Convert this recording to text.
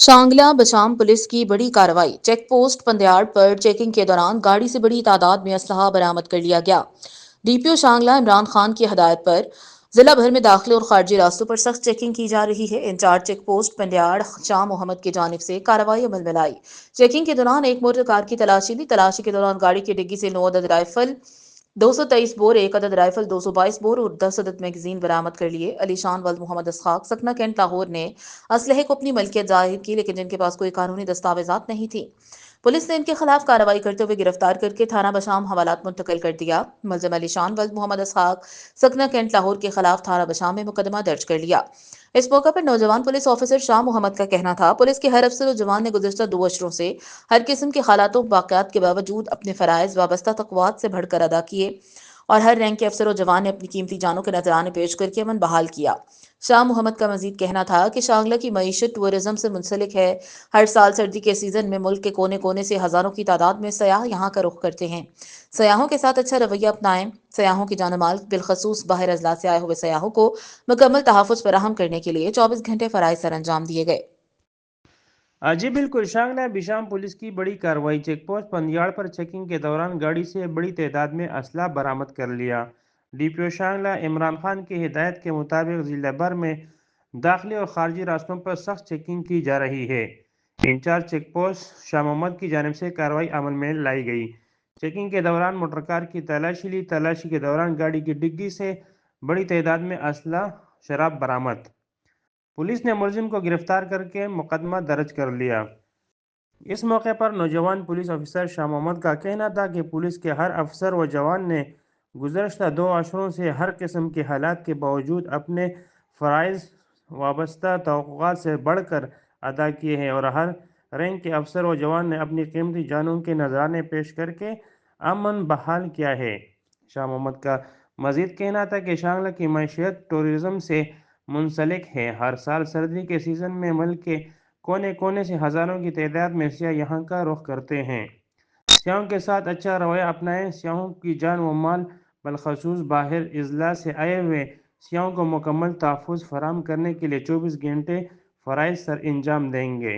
Shangla Besham police کی بڑی کارروائی، چیک پوسٹ پندیاڑ پر چیکنگ کے دوران گاڑی سے بڑی تعداد میں اسلحہ برآمد کر لیا گیا۔ ڈی پی او شانگلہ عمران خان کی ہدایت پر ضلع بھر میں داخلے اور خارجی راستوں پر سخت چیکنگ کی جا رہی ہے۔ انچارج چیک پوسٹ پندیاڑ شاہ محمد کی جانب سے کارروائی عمل میں لائی۔ چیکنگ کے دوران ایک موٹر کار کی تلاشی لی۔ تلاشی کے دوران گاڑی کی ڈگی سے 9 عدد رائفل، 223 بور، 1 عدد رائفل، 222 بور اور 10 عدد میگزین برآمد کر لیے۔ علی شان ولد محمد اسحاق سکنہ کینٹ لاہور نے اسلحے کو اپنی ملکیت ظاہر کی، لیکن جن کے پاس کوئی قانونی دستاویزات نہیں تھی۔ پولیس نے ان کے خلاف کارروائی کرتے ہوئے گرفتار کر کے تھانہ بشام حوالات منتقل کر دیا۔ ملزم علی شان ولد محمد اسحاق سکنہ کینٹ لاہور کے خلاف تھانہ بشام میں مقدمہ درج کر لیا۔ اس موقع پر نوجوان پولیس آفیسر شاہ محمد کا کہنا تھا، پولیس کے ہر افسر و جوان نے گزشتہ 2 اشروں سے ہر قسم کے حالات و واقعات کے باوجود اپنے فرائض وابستہ تقوات سے بڑھ کر ادا کیے اور ہر رینک کے افسر و جوان نے اپنی قیمتی جانوں کے نذرانے پیش کر کے امن بحال کیا۔ شاہ محمد کا مزید کہنا تھا کہ شانگلہ کی معیشت ٹورزم سے منسلک ہے۔ ہر سال سردی کے سیزن میں ملک کے کونے کونے سے ہزاروں کی تعداد میں سیاح یہاں کا رخ کرتے ہیں۔ سیاحوں کے ساتھ اچھا رویہ اپنائیں۔ سیاحوں کی جان و مال بالخصوص باہر اضلاع سے آئے ہوئے سیاحوں کو مکمل تحفظ فراہم کرنے کے لیے 24 گھنٹے فرائض سر انجام دیے گئے۔ جی بالکل، شانگلہ بشام پولیس کی بڑی کارروائی، چیک پوسٹ پندیاڑ پر چیکنگ کے دوران گاڑی سے بڑی تعداد میں اسلحہ برآمد کر لیا۔ ڈی پی او شانگلہ عمران خان کی ہدایت کے مطابق ضلع بھر میں داخلی اور خارجی راستوں پر سخت چیکنگ کی جا رہی ہے۔ انچارج چیک پوسٹ شاہ محمد کی جانب سے کارروائی عمل میں لائی گئی۔ چیکنگ کے دوران موٹر کار کی تلاشی لی۔ تلاشی کے دوران گاڑی کی ڈگی سے بڑی تعداد میں اسلحہ، شراب برآمد۔ پولیس نے ملزم کو گرفتار کر کے مقدمہ درج کر لیا۔ اس موقع پر نوجوان پولیس افسر شاہ محمد کا کہنا تھا کہ پولیس کے ہر افسر و جوان نے گزشتہ 2 اشروں سے ہر قسم کے حالات کے باوجود اپنے فرائض وابستہ توقعات سے بڑھ کر ادا کیے ہیں اور ہر رینک کے افسر و جوان نے اپنی قیمتی جانوں کے نذرانے پیش کر کے امن بحال کیا ہے۔ شاہ محمد کا مزید کہنا تھا کہ شانگلہ کی معیشت ٹورزم سے منسلک ہے۔ ہر سال سردی کے سیزن میں ملک کے کونے کونے سے ہزاروں کی تعداد میں سیاح یہاں کا رخ کرتے ہیں۔ سیاحوں کے ساتھ اچھا رویہ اپنائیں۔ سیاحوں کی جان و مال بالخصوص باہر اضلاع سے آئے ہوئے سیاحوں کو مکمل تحفظ فراہم کرنے کے لیے 24 گھنٹے فرائض سر انجام دیں گے۔